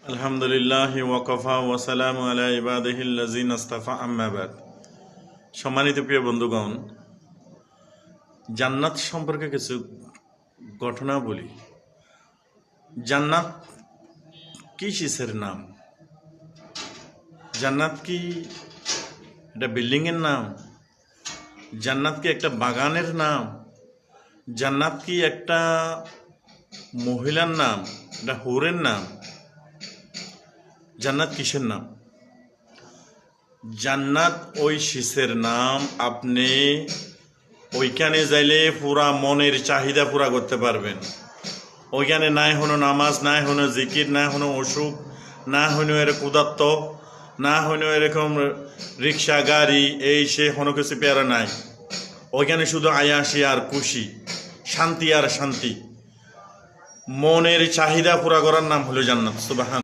আলহামদুলিল্লাহ ওয়াকাফা ওয়াসালামু আলা ইবাদিহিল্লাযিনা ইসতাফা আম্মা বাদ। সম্মানিত প্রিয় বন্ধুগণ, জান্নাত সম্পর্কে কিছু ঘটনা বলি। জান্নাত কি শিসের নাম? জান্নাত কি একটা বিল্ডিংয়ের নাম? জান্নাত কি একটা বাগানের নাম? জান্নাত কি একটা মহিলার নাম, একটা হুরের নাম? জান্নাত কিসের নাম? জান্নাত ওই শিসের নাম, আপনি ওইখানে যাইলে পুরা মনের চাহিদা পুরা করতে পারবেন। ওইখানে নাই হনো নামাজ, নাই হনো জিকির, নাই হনো অসুখ, না হইনো এর ক্ষুধার্ত, না হইনো এরকম রিক্সা গাড়ি এই সে কোনো কিছু পেয়ারা নাই। ওইখানে শুধু আয়াসি আর খুশি, শান্তি আর শান্তি। মনের চাহিদা পুরা করার নাম হলো জান্নাত। সুবহান।